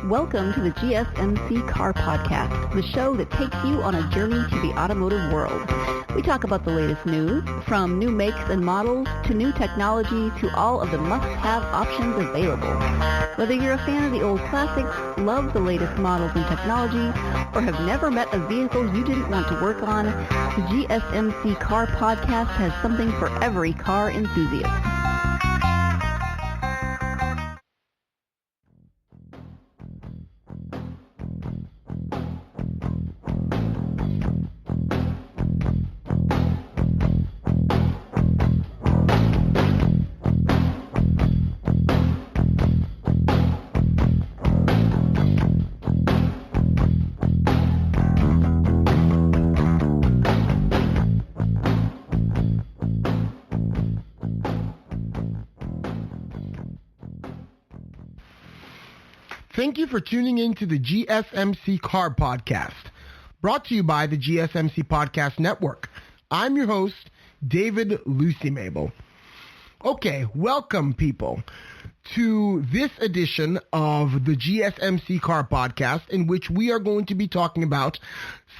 Welcome to the GSMC Car Podcast, the show that takes you on a journey to the automotive world. We talk about the latest news, from new makes and models to new technology to all of the must-have options available. Whether you're a fan of the old classics, love the latest models and technology, or have never met a vehicle you didn't want to work on, the GSMC Car Podcast has something for every car enthusiast. Thank you for tuning in to the GSMC Car Podcast, brought to you by the GSMC Podcast Network. I'm your host, David Lucy Mabel. Okay, welcome people to this edition of the GSMC Car Podcast, in which we are going to be talking about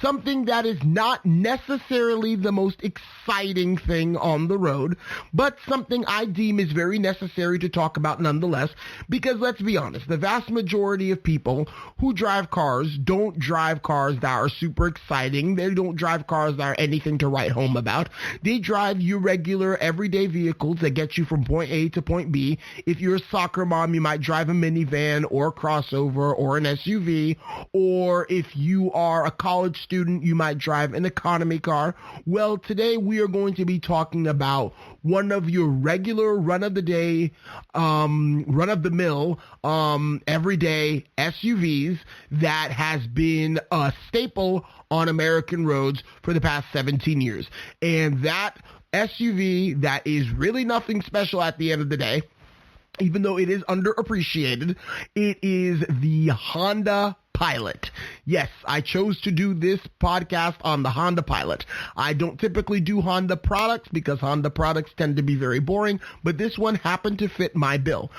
something that is not necessarily the most exciting thing on the road, but something I deem is very necessary to talk about nonetheless, because let's be honest, the vast majority of people who drive cars don't drive cars that are super exciting. They don't drive cars that are anything to write home about. They drive your regular everyday vehicles that get you from point A to point B. If you're a soccer mom, you might drive a minivan or a crossover or an SUV, or if you are a college student, you might drive an economy car. Well, today we are going to be talking about one of your regular run-of-the-day, run-of-the-mill, everyday SUVs that has been a staple on American roads for the past 17 years. And that SUV that is really nothing special at the end of the day, even though it is underappreciated, it is the Honda Pilot. Yes, I chose to do this podcast on the Honda Pilot. I don't typically do Honda products because Honda products tend to be very boring, but this one happened to fit my bill.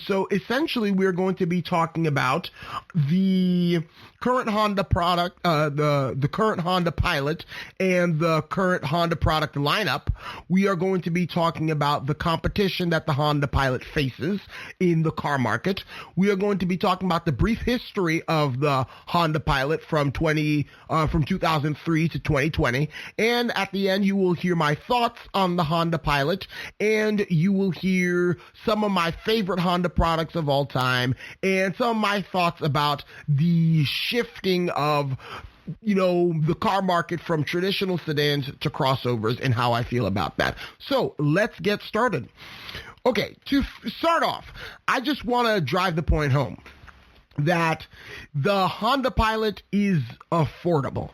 So essentially we're going to be talking about the current Honda product, the current Honda Pilot and the current Honda product lineup. We are going to be talking about the competition that the Honda Pilot faces in the car market. We are going to be talking about the brief history of the Honda Pilot from 2003 to 2020, and at the end you will hear my thoughts on the Honda Pilot, and you will hear some of my favorite Honda products of all time, and some of my thoughts about the shifting of the car market from traditional sedans to crossovers and how I feel about that. So let's get started. Okay, to start off, I just want to drive the point home that the Honda Pilot is affordable.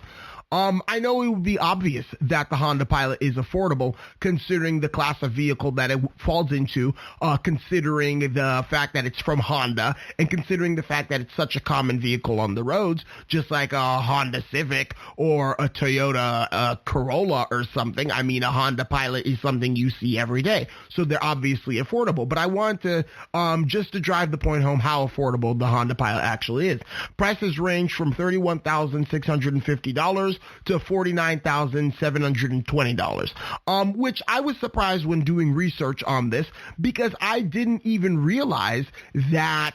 I know it would be obvious that the Honda Pilot is affordable considering the class of vehicle that it falls into, considering the fact that it's from Honda, and considering the fact that it's such a common vehicle on the roads, just like a Honda Civic or a Toyota Corolla or something. I mean, a Honda Pilot is something you see every day, so they're obviously affordable. But I want to, just to drive the point home how affordable the Honda Pilot actually is. Prices range from $31,650 to $49,720, which I was surprised when doing research on this, because I didn't even realize that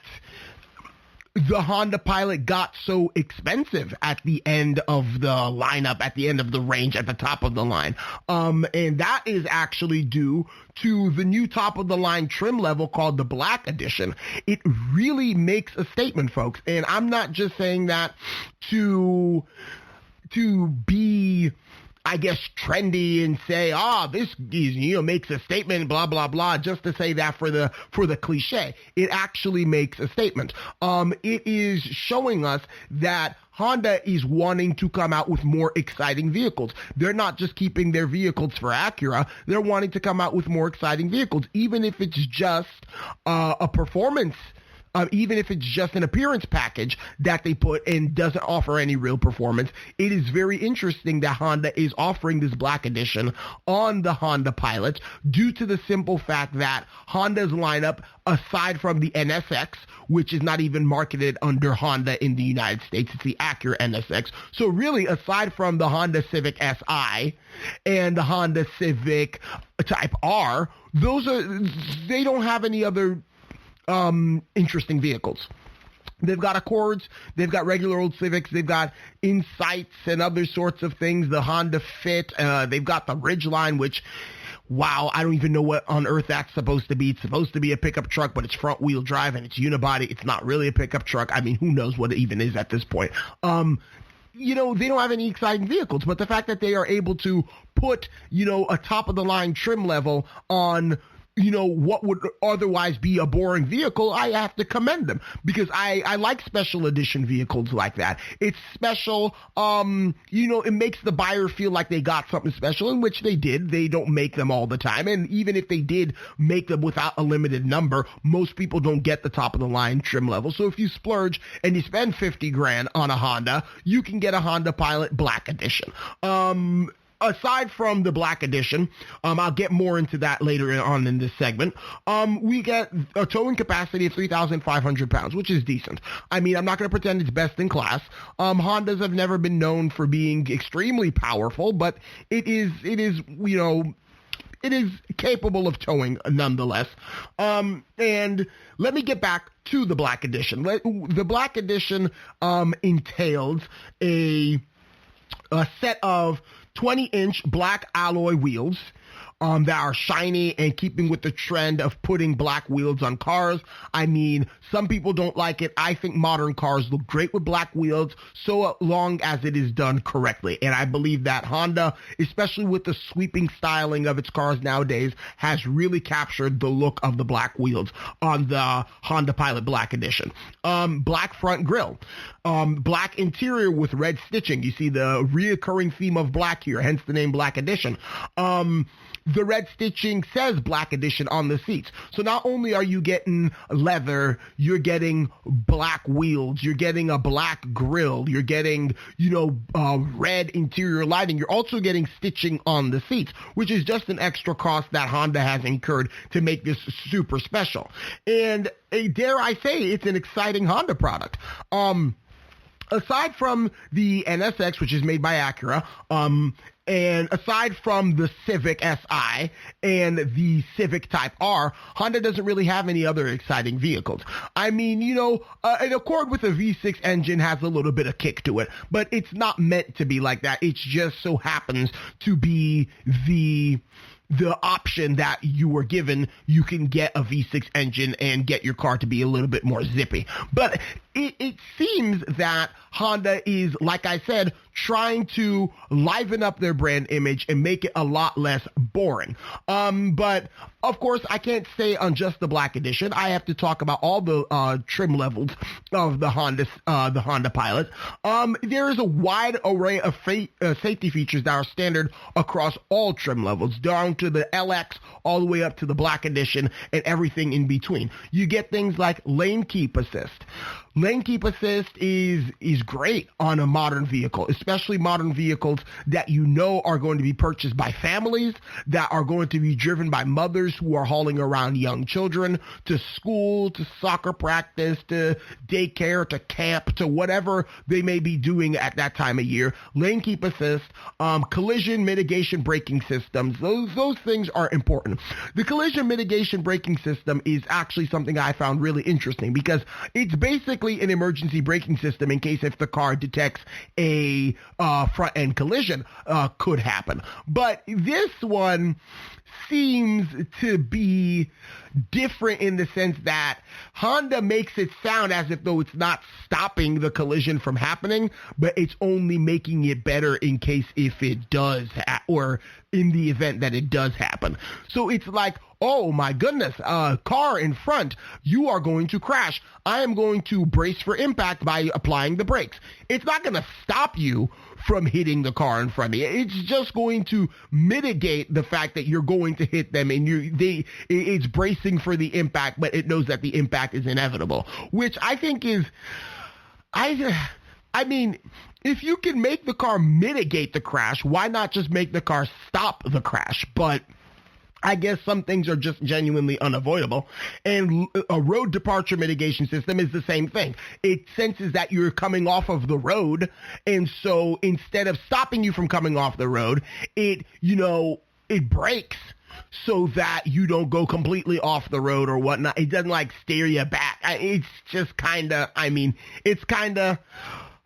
the Honda Pilot got so expensive at the end of the lineup, at the end of the range, at the top of the line. And that is actually due to the new top of the line trim level called the Black Edition. It really makes a statement, folks. And I'm not just saying that to be, I guess, trendy and say, this is, makes a statement, blah, blah, blah, just to say that for the cliche. It actually makes a statement. It is showing us that Honda is wanting to come out with more exciting vehicles. They're not just keeping their vehicles for Acura. They're wanting to come out with more exciting vehicles, even if it's just a performance even if it's just an appearance package that they put and doesn't offer any real performance. It is very interesting that Honda is offering this black edition on the Honda Pilot due to the simple fact that Honda's lineup, aside from the NSX, which is not even marketed under Honda in the United States, it's the Acura NSX. So really, aside from the Honda Civic Si and the Honda Civic Type R, they don't have any other interesting vehicles. They've got Accords, they've got regular old Civics, they've got Insights and other sorts of things, the Honda Fit, they've got the Ridgeline, which, wow, I don't even know what on earth that's supposed to be. It's supposed to be a pickup truck, but it's front-wheel drive and it's unibody. It's not really a pickup truck. I mean, who knows what it even is at this point. They don't have any exciting vehicles, but the fact that they are able to put, a top-of-the-line trim level on what would otherwise be a boring vehicle, I have to commend them, because I like special edition vehicles like that. It's special. It makes the buyer feel like they got something special, in which they did. They don't make them all the time. And even if they did make them without a limited number, most people don't get the top of the line trim level. So if you splurge and you spend $50,000 on a Honda, you can get a Honda Pilot Black Edition. Aside from the Black Edition, I'll get more into that later on in this segment, we get a towing capacity of 3,500 pounds, which is decent. I mean, I'm not going to pretend it's best in class. Hondas have never been known for being extremely powerful, but it is capable of towing nonetheless. And let me get back to the Black Edition. The Black Edition entails a set of 20-inch black alloy wheels that are shiny and keeping with the trend of putting black wheels on cars. I mean, some people don't like it. I think modern cars look great with black wheels, so long as it is done correctly. And I believe that Honda, especially with the sweeping styling of its cars nowadays, has really captured the look of the black wheels on the Honda Pilot Black Edition. Black front grille. Black interior with red stitching. You see the reoccurring theme of black here, hence the name Black Edition. The red stitching says Black Edition on the seats. So not only are you getting leather, you're getting black wheels, you're getting a black grille, you're getting, red interior lighting. You're also getting stitching on the seats, which is just an extra cost that Honda has incurred to make this super special. And dare I say, it's an exciting Honda product. Aside from the NSX, which is made by Acura, and aside from the Civic Si and the Civic Type R, Honda doesn't really have any other exciting vehicles. I mean, an Accord with a V6 engine has a little bit of kick to it, but it's not meant to be like that. It just so happens to be the option that you were given. You can get a V6 engine and get your car to be a little bit more zippy. But it seems that Honda is, like I said, trying to liven up their brand image and make it a lot less boring. But of course, I can't stay on just the Black Edition. I have to talk about all the trim levels of the Honda Pilot. There is a wide array of safety features that are standard across all trim levels, down to the LX, all the way up to the Black Edition, and everything in between. You get things like lane keep assist. Lane keep assist is great on a modern vehicle, especially modern vehicles that are going to be purchased by families, that are going to be driven by mothers who are hauling around young children to school, to soccer practice, to daycare, to camp, to whatever they may be doing at that time of year. Lane keep assist, collision mitigation braking systems, those things are important. The collision mitigation braking system is actually something I found really interesting, because it's basically an emergency braking system in case if the car detects a front end collision could happen. But this one seems to be different in the sense that Honda makes it sound as if though it's not stopping the collision from happening, but it's only making it better in case if it does, or in the event that it does happen. So it's like, oh my goodness, car in front, you are going to crash. I am going to brace for impact by applying the brakes. It's not going to stop you from hitting the car in front of you. It's just going to mitigate the fact that you're going to hit them, and it's bracing for the impact, but it knows that the impact is inevitable, which I think is, I mean, if you can make the car mitigate the crash, why not just make the car stop the crash? But I guess some things are just genuinely unavoidable, and a road departure mitigation system is the same thing. It senses that you're coming off of the road, and so instead of stopping you from coming off the road, it brakes so that you don't go completely off the road or whatnot. It doesn't like steer you back. It's just kind of, it's kind of,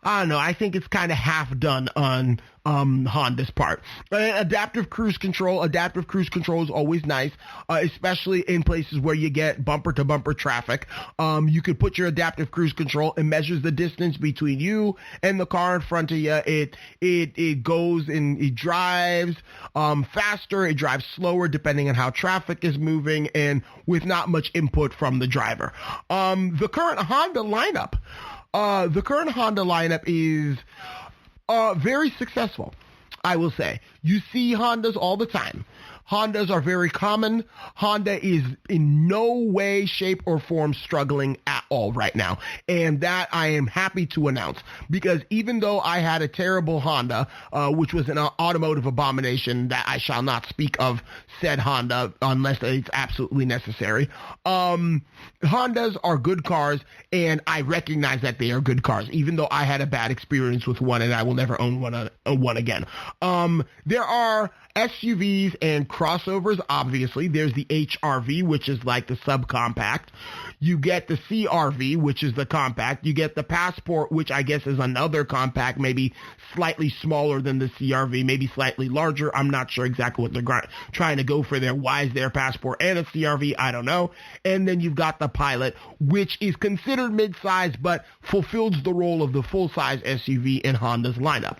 I don't know. I think it's kind of half done on Honda's part. Adaptive cruise control is always nice, especially in places where you get bumper-to-bumper traffic. You could put your adaptive cruise control. It measures the distance between you and the car in front of you. It goes and it drives faster. It drives slower depending on how traffic is moving, and with not much input from the driver. The current Honda lineup is very successful, I will say. You see Hondas all the time. Hondas are very common. Honda is in no way, shape, or form struggling at all right now. And that I am happy to announce, because even though I had a terrible Honda, which was an automotive abomination that I shall not speak of said Honda unless it's absolutely necessary, Hondas are good cars, and I recognize that they are good cars, even though I had a bad experience with one and I will never own one again. There are SUVs and crossovers, obviously. There's the HRV, which is like the subcompact. You get the CRV, which is the compact. You get the Passport, which I guess is another compact, maybe slightly smaller than the CRV, maybe slightly larger. I'm not sure exactly what they're trying to go for there. Why is there a Passport and a CRV? I don't know. And then you've got the Pilot, which is considered mid-size, but fulfills the role of the full-size SUV in Honda's lineup.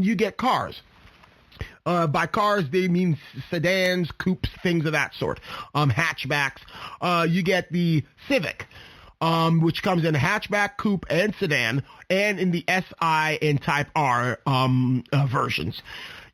You get cars. By cars, they mean sedans, coupes, things of that sort. Hatchbacks. You get the Civic, which comes in hatchback, coupe, and sedan, and in the SI and Type R versions.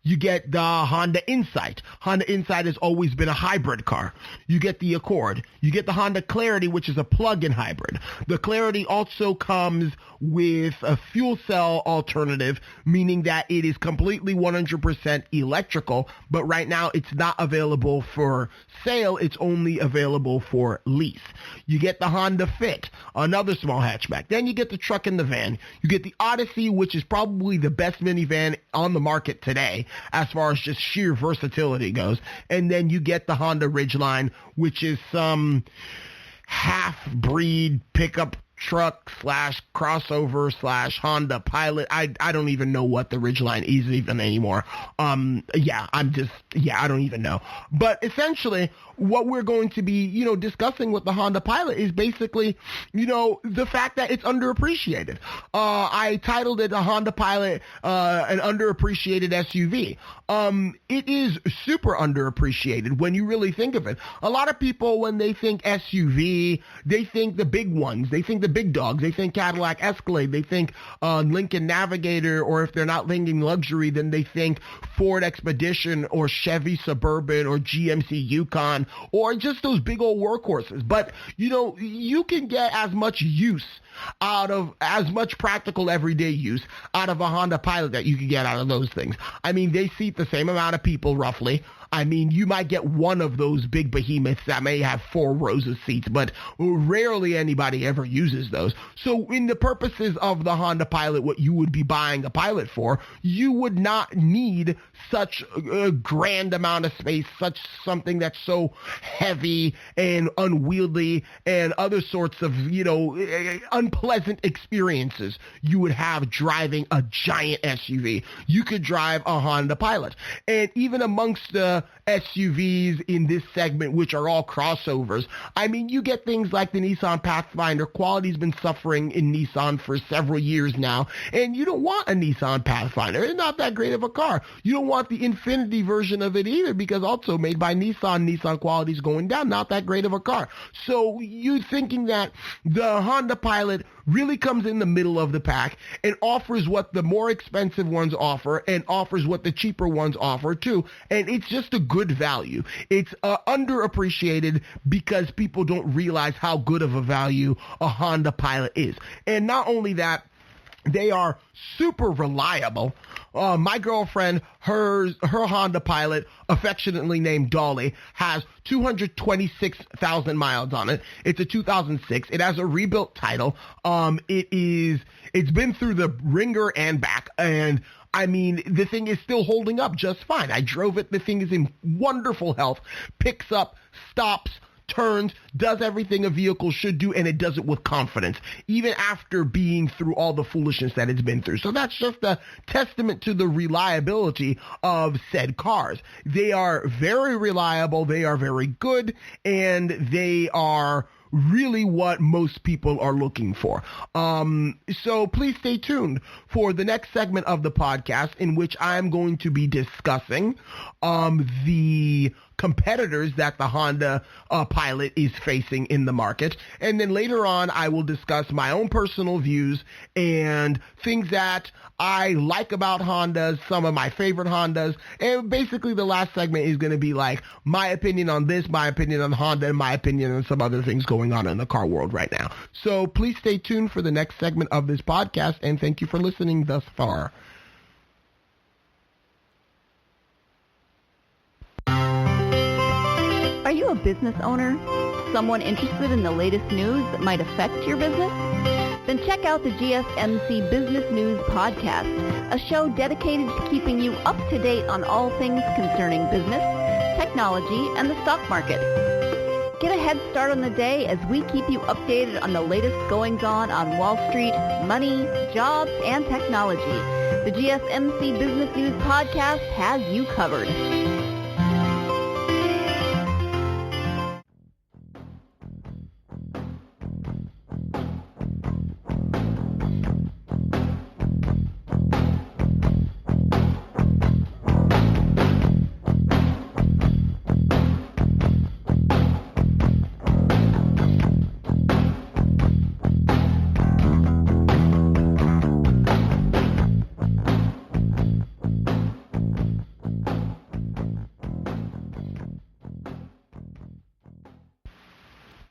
You get the Honda Insight. Honda Insight has always been a hybrid car. You get the Accord. You get the Honda Clarity, which is a plug-in hybrid. The Clarity also comes with a fuel cell alternative, meaning that it is completely 100% electrical, but right now it's not available for sale. It's only available for lease. You get the Honda Fit, another small hatchback. Then you get the truck and the van. You get the Odyssey, which is probably the best minivan on the market today, as far as just sheer versatility goes. And then you get the Honda Ridgeline, which is some half-breed pickup truck / crossover / Honda Pilot. I don't even know what the Ridgeline is even anymore. I don't even know. But essentially, what we're going to be, discussing with the Honda Pilot is basically, the fact that it's underappreciated. I titled it a Honda Pilot, an underappreciated SUV. It is super underappreciated when you really think of it. A lot of people, when they think SUV, they think the big ones. They think the big dogs. They think Cadillac Escalade. They think Lincoln Navigator, or if they're not thinking luxury, then they think Ford Expedition or Chevy Suburban or GMC Yukon, or just those big old workhorses. But, you can get as much use out of, as much practical everyday use out of a Honda Pilot that you can get out of those things. I mean, they seat the same amount of people roughly. I mean, you might get one of those big behemoths that may have 4 rows of seats, but rarely anybody ever uses those. So in the purposes of the Honda Pilot, what you would be buying a Pilot for, you would not need such a grand amount of space, something that's so heavy and unwieldy and other sorts of, unpleasant experiences you would have driving a giant SUV. You could drive a Honda Pilot. And even amongst the SUVs in this segment, which are all crossovers, I mean, you get things like the Nissan Pathfinder. Quality's been suffering in Nissan for several years now, and you don't want a Nissan Pathfinder. It's not that great of a car. You don't want the Infinity version of it either, because also made by Nissan quality's going down. Not that great of a car. So you thinking that the Honda Pilot Pilot really comes in the middle of the pack and offers what the more expensive ones offer and offers what the cheaper ones offer too. And it's just a good value. It's underappreciated because people don't realize how good of a value a Honda Pilot is. And not only that, they are super reliable. My girlfriend, her Honda Pilot, affectionately named Dolly, has 226,000 miles on it. It's a 2006. It has a rebuilt title. It's been through the ringer and back, and I mean, the thing is still holding up just fine. I drove it. The thing is in wonderful health. Picks up, stops, turns, does everything a vehicle should do, and it does it with confidence, even after being through all the foolishness that it's been through. So that's just a testament to the reliability of said cars. They are very reliable, they are very good, and they are really what most people are looking for. So please stay tuned for the next segment of the podcast, in which I'm going to be discussing the competitors that the Honda Pilot is facing in the market. And then later on, I will discuss my own personal views and things that I like about Hondas, some of my favorite Hondas. And basically the last segment is going to be like my opinion on this, my opinion on Honda, and my opinion on some other things going on in the car world right now. So please stay tuned for the next segment of this podcast, and thank you for listening thus far. Are you a business owner? Someone interested in the latest news that might affect your business? Then check out the GSMC Business News Podcast, a show dedicated to keeping you up to date on all things concerning business, technology, and the stock market. Get a head start on the day as we keep you updated on the latest goings-on Wall Street, money, jobs, and technology. The GSMC Business News Podcast has you covered.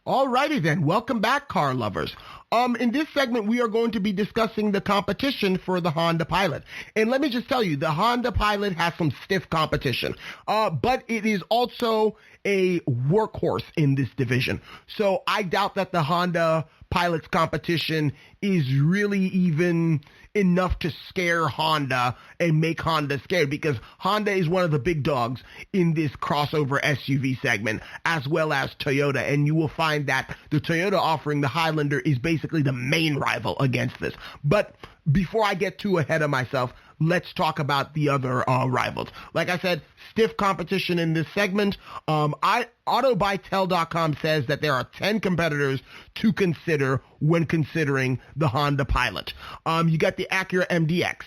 Alrighty then, welcome back, car lovers. In this segment, we are going to be discussing the competition for the Honda Pilot. And let me just tell you, the Honda Pilot has some stiff competition, but it is also a workhorse in this division. So I doubt that the Honda Pilot's competition is really even enough to scare Honda and make Honda scared, because Honda is one of the big dogs in this crossover SUV segment, as well as Toyota. And you will find that the Toyota offering, the Highlander, is basically the main rival against this. But before I get too ahead of myself, let's talk about the other rivals. Like I said, stiff competition in this segment. Autobytel.com says that there are 10 competitors to consider when considering the Honda Pilot. You got the Acura MDX.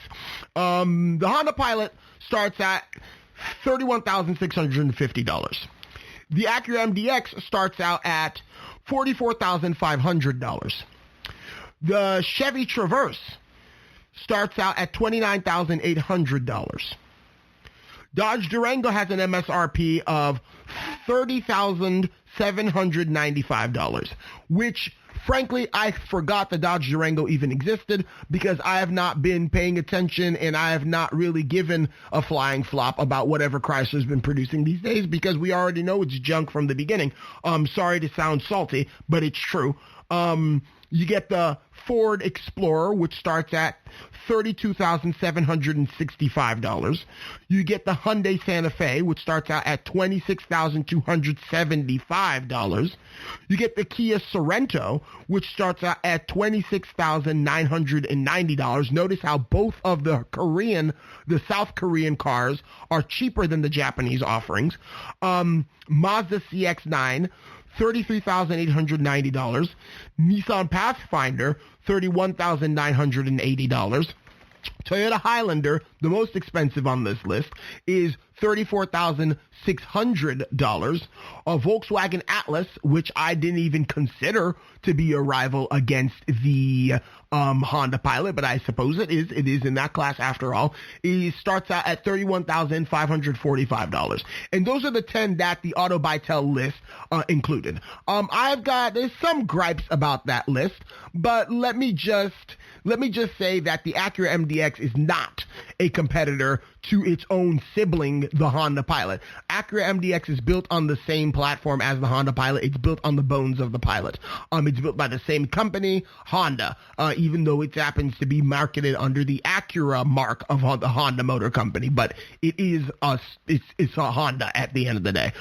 The Honda Pilot starts at $31,650. The Acura MDX starts out at $44,500. The Chevy Traverse starts out at $29,800. Dodge Durango has an MSRP of $30,795, which, frankly, I forgot the Dodge Durango even existed, because I have not been paying attention and I have not really given a flying flop about whatever Chrysler's been producing these days, because we already know it's junk from the beginning. Sorry to sound salty, but it's true. You get the Ford Explorer, which starts at $32,765. You get the Hyundai Santa Fe, which starts out at $26,275. You get the Kia Sorento, which starts out at $26,990. Notice how both of the South Korean cars are cheaper than the Japanese offerings. Mazda CX-9, $33,890. Nissan Pathfinder, $31,980. Toyota Highlander, the most expensive on this list, is $34,600. A Volkswagen Atlas, which I didn't even consider to be a rival against the Honda Pilot, but I suppose it is. It is in that class after all. It starts out at $31,545. And those are the 10 that the Auto Buy Tell list included. There's some gripes about that list, but let me just say that the Acura MDX is not a competitor to its own sibling, the Honda Pilot. Acura MDX is built on the same platform as the Honda Pilot. It's built on the bones of the Pilot. It's built by the same company, Honda, even though it happens to be marketed under the Acura mark of the Honda Motor Company. But it is it's a Honda at the end of the day.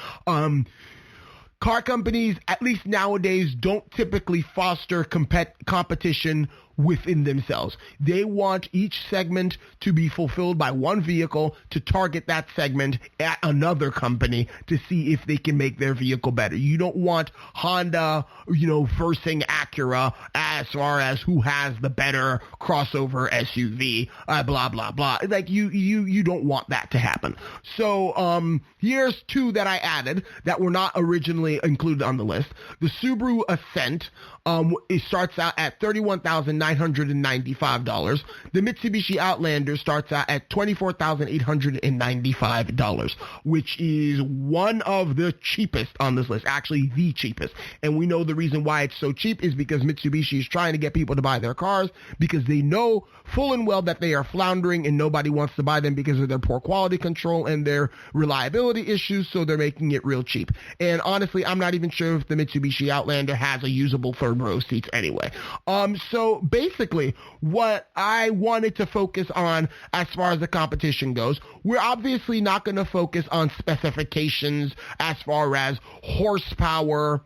Car companies, at least nowadays, don't typically foster competition within themselves. They want each segment to be fulfilled by one vehicle to target that segment at another company to see if they can make their vehicle better. You don't want Honda, versing Acura as far as who has the better crossover SUV, blah, blah, blah. Like you don't want that to happen. So, here's two that I added that were not originally included on the list. The Subaru Ascent, it starts out at $31,995. The Mitsubishi Outlander starts out at $24,895, which is one of the cheapest on this list, actually the cheapest. And we know the reason why it's so cheap is because Mitsubishi is trying to get people to buy their cars because they know full and well that they are floundering and nobody wants to buy them because of their poor quality control and their reliability issues, so they're making it real cheap. And honestly, I'm not even sure if the Mitsubishi Outlander has a usable third row seats anyway. So basically, what I wanted to focus on as far as the competition goes, we're obviously not going to focus on specifications as far as horsepower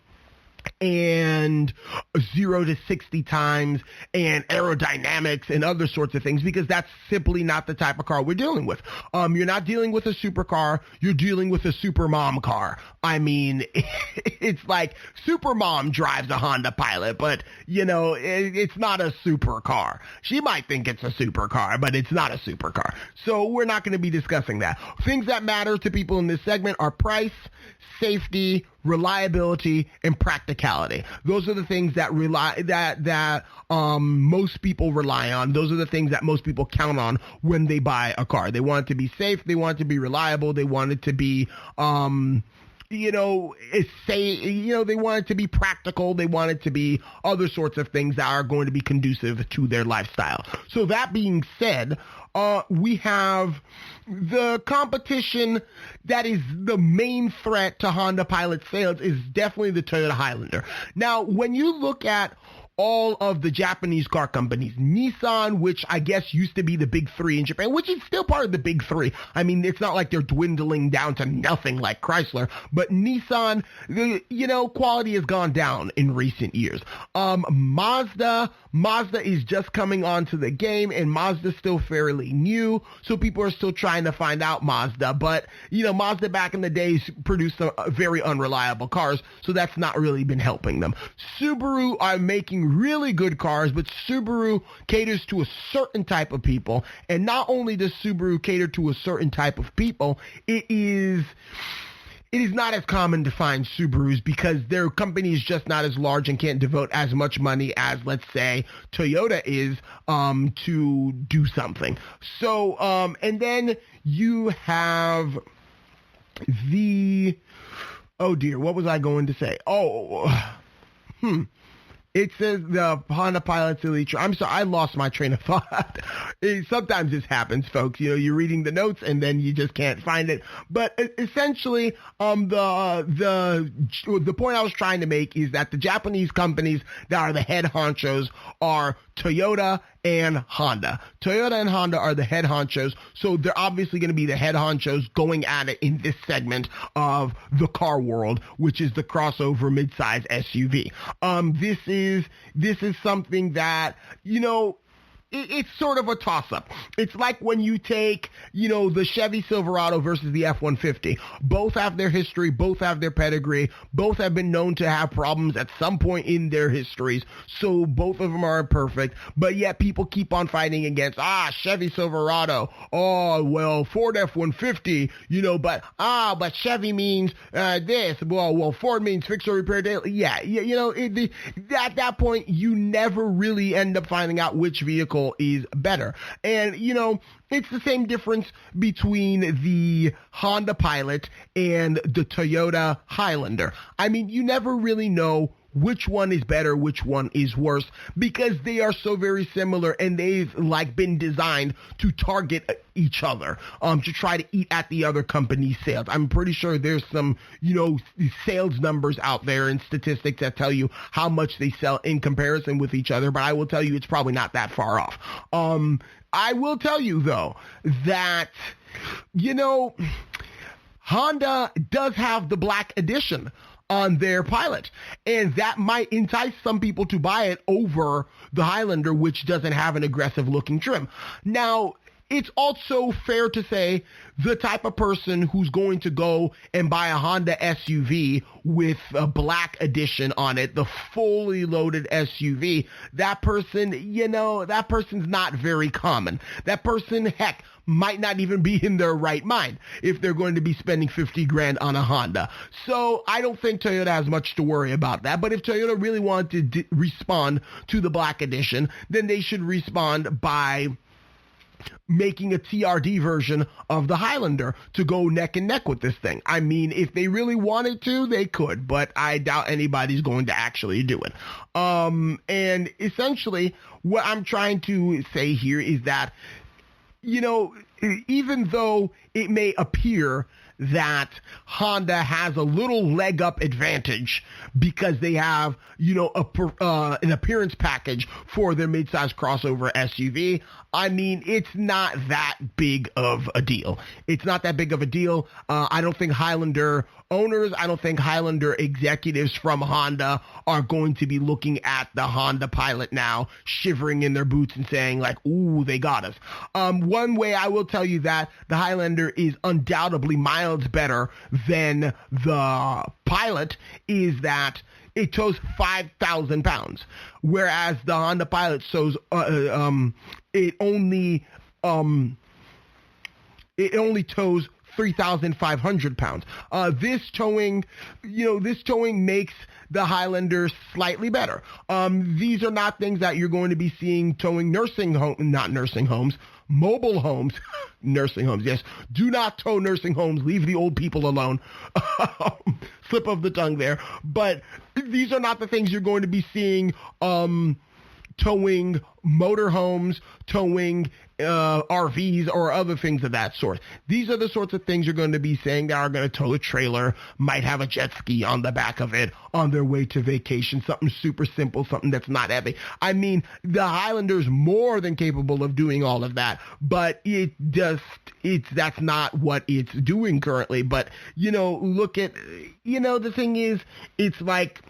and 0 to 60 times and aerodynamics and other sorts of things, because that's simply not the type of car we're dealing with. You're not dealing with a supercar, you're dealing with a super mom car. I mean, it's like super mom drives a Honda Pilot, but it's not a supercar. She might think it's a supercar, but it's not a supercar. So we're not going to be discussing that. Things that matter to people in this segment are price, safety, reliability, and practicality. Those are the things that most people rely on. Those are the things that most people count on when they buy a car. They want it to be safe. They want it to be reliable. They want it to be, they want it to be practical. They want it to be other sorts of things that are going to be conducive to their lifestyle. So that being said, we have the competition that is the main threat to Honda Pilot sales is definitely the Toyota Highlander. Now, when you look at all of the Japanese car companies, Nissan, which I guess used to be the big three in Japan, which is still part of the big three. I mean, it's not like they're dwindling down to nothing like Chrysler, but Nissan, quality has gone down in recent years. Mazda is just coming onto the game, and Mazda's still fairly new, so people are still trying to find out Mazda, but, Mazda back in the days produced some very unreliable cars, so that's not really been helping them. Subaru are making really good cars, but Subaru caters to a certain type of people, and not only does Subaru cater to a certain type of people, it is not as common to find Subarus because their company is just not as large and can't devote as much money as, let's say, Toyota is to do something. So, and then you have oh dear, what was I going to say? It says the Honda Pilot's Elite. I'm sorry, I lost my train of thought. Sometimes this happens, folks. You're reading the notes and then you just can't find it. But essentially, the point I was trying to make is that the Japanese companies that are the head honchos are Toyota and Honda. Toyota and Honda are the head honchos, so they're obviously going to be the head honchos going at it in this segment of the car world, which is the crossover midsize SUV. This is something that, it's sort of a toss-up. It's like when you take, the Chevy Silverado versus the F-150. Both have their history, both have their pedigree, both have been known to have problems at some point in their histories, so both of them are imperfect, but yet people keep on fighting against, Chevy Silverado, Ford F-150, but Chevy means this, well, Ford means fix or repair daily. At that point, you never really end up finding out which vehicle is better. And, it's the same difference between the Honda Pilot and the Toyota Highlander. I mean, you never really know which one is better, which one is worse, because they are so very similar and they've been designed to target each other, to try to eat at the other company's sales. I'm pretty sure there's some, sales numbers out there and statistics that tell you how much they sell in comparison with each other, but I will tell you it's probably not that far off. I will tell you though that, Honda does have the Black Edition on their Pilot, and that might entice some people to buy it over the Highlander, which doesn't have an aggressive looking trim. Now, it's also fair to say the type of person who's going to go and buy a Honda SUV with a Black Edition on it, the fully loaded SUV, that person, that person's not very common. That person, heck, might not even be in their right mind if they're going to be spending $50,000 on a Honda. So I don't think Toyota has much to worry about that. But if Toyota really wanted to respond to the Black Edition, then they should respond by making a TRD version of the Highlander to go neck and neck with this thing. I mean, if they really wanted to, they could, but I doubt anybody's going to actually do it. And essentially, what I'm trying to say here is that, even though it may appear that Honda has a little leg up advantage because they have, an appearance package for their midsize crossover SUV. I mean, it's not that big of a deal. It's not that big of a deal. I don't think Highlander owners, I don't think Highlander executives from Honda are going to be looking at the Honda Pilot now, shivering in their boots and saying ooh, they got us. One way I will tell you that the Highlander is undoubtedly miles better than the Pilot is that it tows 5,000 pounds, whereas the Honda Pilot shows it only tows 3,500 pounds. This towing makes the Highlander slightly better. These are not things that you're going to be seeing towing mobile homes, nursing homes. Yes, do not tow nursing homes. Leave the old people alone. Slip of the tongue there. But these are not the things you're going to be seeing towing motorhomes, towing RVs, or other things of that sort. These are the sorts of things you're going to be saying that are going to tow a trailer, might have a jet ski on the back of it on their way to vacation, something super simple, something that's not heavy. I mean, the Highlander's more than capable of doing all of that, but that's not what it's doing currently. But, look at, the thing is, it's like,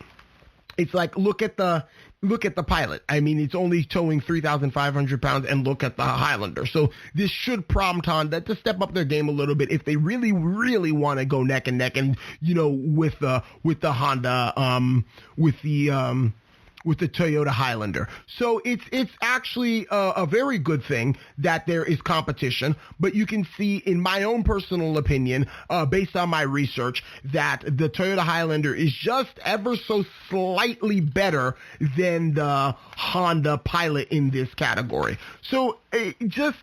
look at the Pilot. I mean, it's only towing 3,500 pounds, and look at the Highlander. So this should prompt Honda to step up their game a little bit if they really, really want to go neck and neck, and with the Honda, with the Toyota Highlander. So it's actually a very good thing that there is competition, but you can see, in my own personal opinion, based on my research, that the Toyota Highlander is just ever so slightly better than the Honda Pilot in this category. So just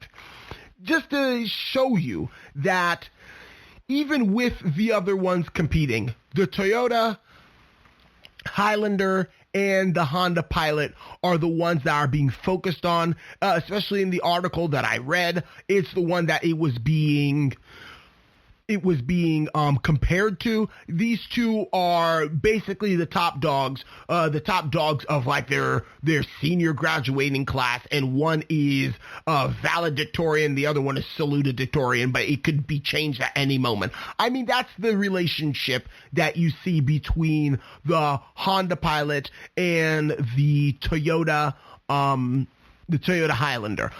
to show you that even with the other ones competing, the Toyota Highlander and the Honda Pilot are the ones that are being focused on, especially in the article that I read. It's the one that it was being compared to. These two are basically the top dogs of like their senior graduating class, and one is valedictorian, the other one is salutatorian, but it could be changed at any moment. I mean, that's the relationship that you see between the Honda Pilot and the Toyota the Toyota Highlander.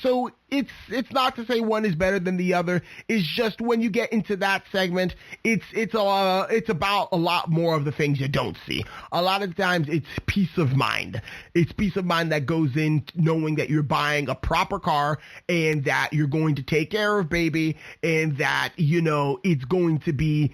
So it's not to say one is better than the other. It's just when you get into that segment, it's about a lot more of the things you don't see. A lot of times it's peace of mind. It's peace of mind that goes in knowing that you're buying a proper car and that you're going to take care of baby and that, you know, it's going to be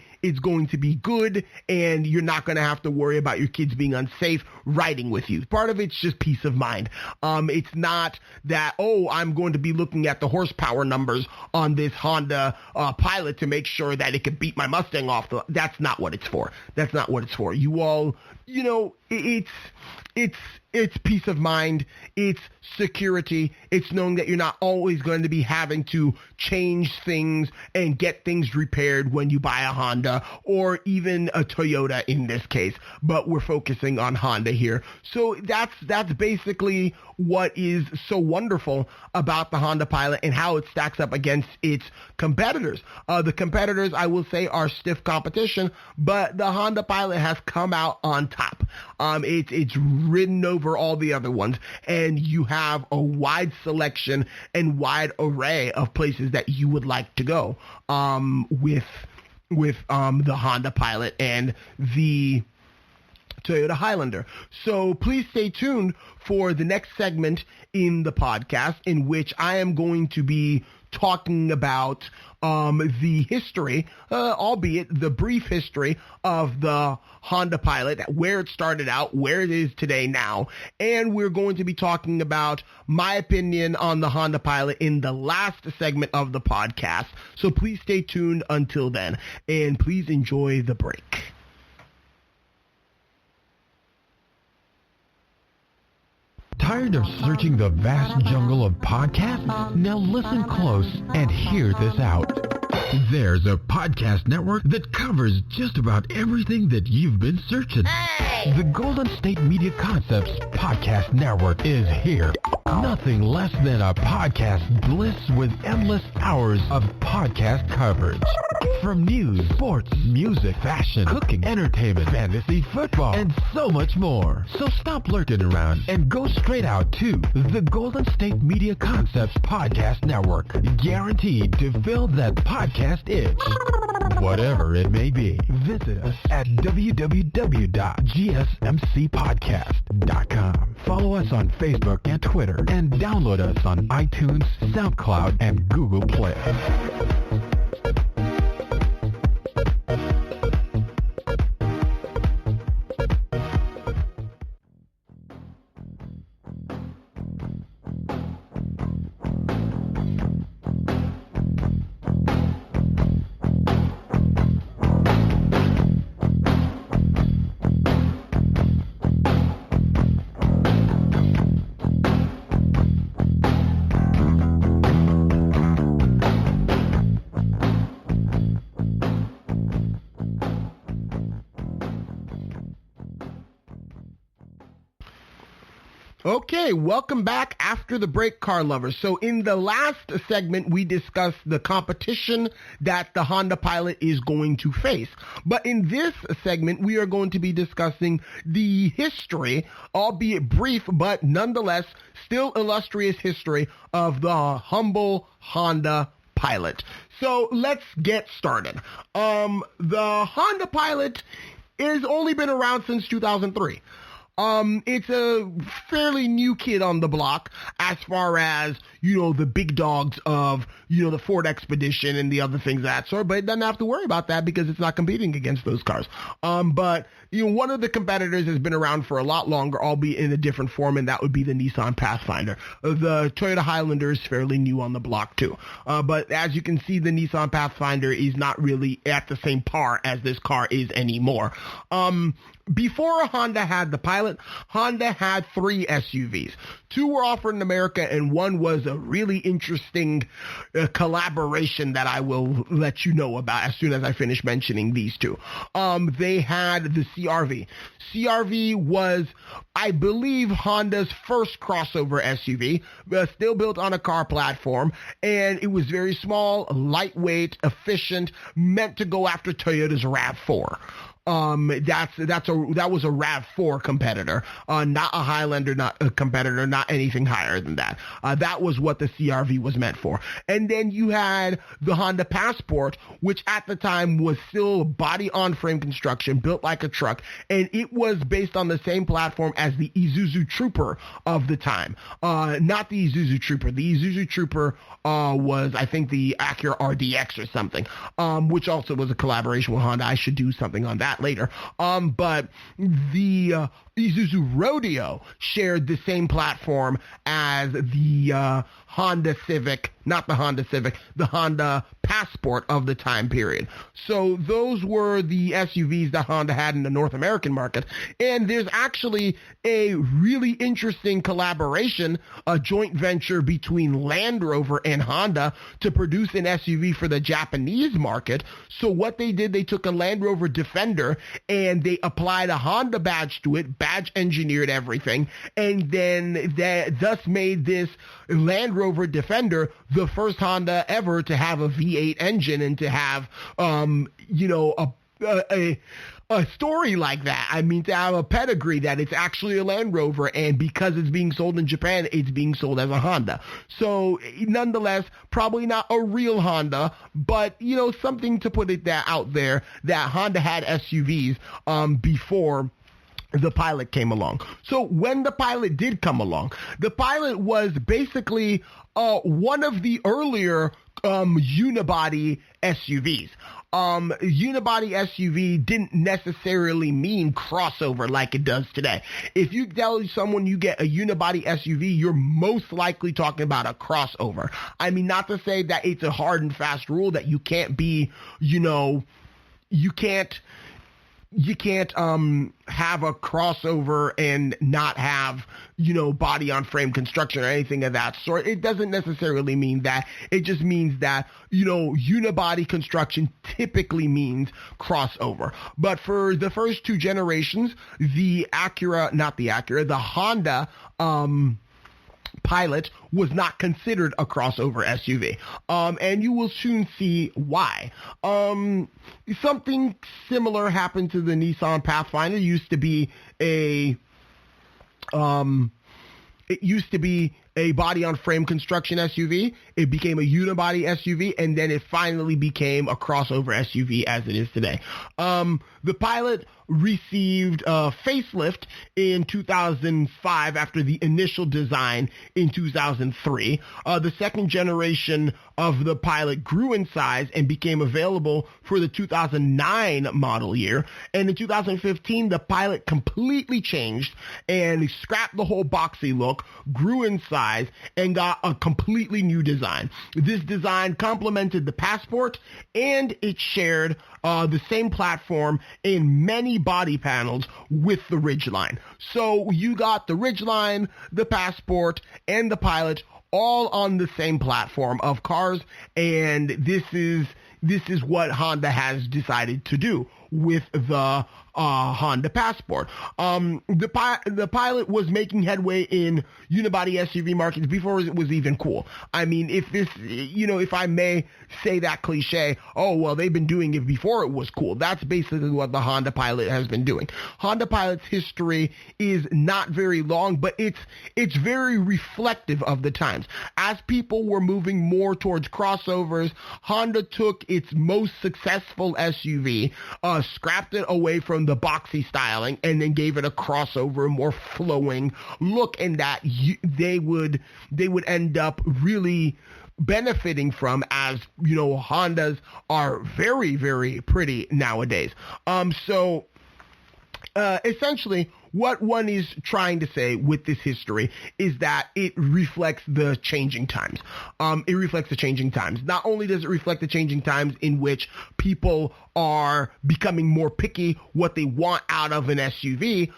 good and you're not going to have to worry about your kids being unsafe riding with you. Part of it's just peace of mind. It's not that, I'm going to be looking at the horsepower numbers on this Honda Pilot to make sure that it can beat my Mustang off. That's not what it's for. That's not what it's for. You all, you know, it's peace of mind. It's security. It's knowing that you're not always going to be having to change things and get things repaired when you buy a Honda or even a Toyota in this case. But we're focusing on Honda here. So that's basically what is so wonderful about the Honda Pilot and how it stacks up against its competitors. The competitors, I will say, are stiff competition, but the Honda Pilot has come out on top. It's ridden over all the other ones, and you have a wide selection and wide array of places that you would like to go with the Honda Pilot and the Toyota Highlander. So please stay tuned for the next segment in the podcast in which I am going to be talking about the history, albeit the brief history of the Honda Pilot, where it started out, where it is today now, and we're going to be talking about my opinion on the Honda Pilot in the last segment of the podcast. So please stay tuned until then, and please enjoy the break. Tired of searching the vast jungle of podcasts? Now listen close and hear this out. There's a podcast network that covers just about everything that you've been searching. Hey! The Golden State Media Concepts Podcast Network is here. Nothing less than a podcast bliss with endless hours of podcast coverage. From news, sports, music, fashion, cooking, entertainment, fantasy, football, and so much more. So stop lurking around and go straight out to the Golden State Media Concepts Podcast Network. Guaranteed to fill that podcast itch. Whatever it may be, visit us at www.gsmcpodcast.com. Follow us on Facebook and Twitter, and download us on iTunes, SoundCloud, and Google Play. Okay, welcome back after the break, car lovers. So in the last segment, we discussed the competition that the Honda Pilot is going to face. But in this segment, we are going to be discussing the history, albeit brief, but nonetheless still illustrious history of the humble Honda Pilot. So let's get started. The Honda Pilot has only been around since 2003. It's a fairly new kid on the block as far as, you know, the big dogs of, you know, the Ford Expedition and the other things of that sort, but it doesn't have to worry about that because it's not competing against those cars. But, you know, one of the competitors has been around for a lot longer, albeit in a different form, and that would be the Nissan Pathfinder. The Toyota Highlander is fairly new on the block too. But as you can see, the Nissan Pathfinder is not really at the same par as this car is anymore. Before Honda had the Pilot, Honda had 3 SUVs. 2 were offered in America, and 1 was a really interesting collaboration that I will let you know about as soon as I finish mentioning these 2. They had the CR-V. CR-V was, I believe, Honda's first crossover SUV, still built on a car platform, and it was very small, lightweight, efficient, meant to go after Toyota's RAV4. that was a RAV4 competitor, not a Highlander, not a competitor, not anything higher than that. That was what the CRV was meant for. And then you had the Honda Passport, which at the time was still body on frame construction, built like a truck, and it was based on the same platform as the Isuzu Trooper of the time. Not the Isuzu Trooper. The Isuzu Trooper was, I think, the Acura RDX or something, which also was a collaboration with Honda. I should do something on that later. But the Isuzu Rodeo shared the same platform as the Honda Civic, not the Honda Civic, the Honda Passport of the time period. So those were the SUVs that Honda had in the North American market. And there's actually a really interesting collaboration, a joint venture between Land Rover and Honda to produce an SUV for the Japanese market. So what they did, they took a Land Rover Defender and they applied a Honda badge to it, badge engineered everything, and then thus made this Land Rover Defender the first Honda ever to have a V8 engine and to have, a story like that. I mean, to have a pedigree that it's actually a Land Rover, and because it's being sold in Japan, it's being sold as a Honda. So nonetheless, probably not a real Honda, but, something to put it out there that Honda had SUVs before the Pilot came along. So when the Pilot did come along, the Pilot was basically one of the earlier unibody SUVs. Unibody SUV didn't necessarily mean crossover like it does today. If you tell someone you get a unibody SUV, you're most likely talking about a crossover. I mean, not to say that it's a hard and fast rule that you can't be, you can't have a crossover and not have, body on frame construction or anything of that sort. It doesn't necessarily mean that. It just means that, unibody construction typically means crossover. But for the first two generations, the Honda, Pilot was not considered a crossover SUV. And you will soon see why. Something similar happened to the Nissan Pathfinder. It used to be a body on frame construction SUV. It became a unibody SUV, and then it finally became a crossover SUV as it is today. The Pilot received a facelift in 2005 after the initial design in 2003. The second generation of the Pilot grew in size and became available for the 2009 model year. And in 2015, the Pilot completely changed and scrapped the whole boxy look, grew in size, and got a completely new design. This design complemented the Passport, and it shared the same platform in many body panels with the Ridgeline. So you got the Ridgeline, the Passport, and the Pilot all on the same platform of cars, and this is what Honda has decided to do with the Honda Passport. The Pilot was making headway in unibody SUV markets before it was even cool. I mean, if I may say that cliche, oh, well, they've been doing it before it was cool. That's basically what the Honda Pilot has been doing. Honda Pilot's history is not very long, but it's very reflective of the times. As people were moving more towards crossovers, Honda took its most successful SUV, scrapped it away from the boxy styling, and then gave it a crossover, more flowing look, and that they would end up really benefiting from, as Hondas are very, very pretty nowadays. Essentially, what one is trying to say with this history is that it reflects the changing times. It reflects the changing times. Not only does it reflect the changing times in which people are becoming more picky what they want out of an SUV,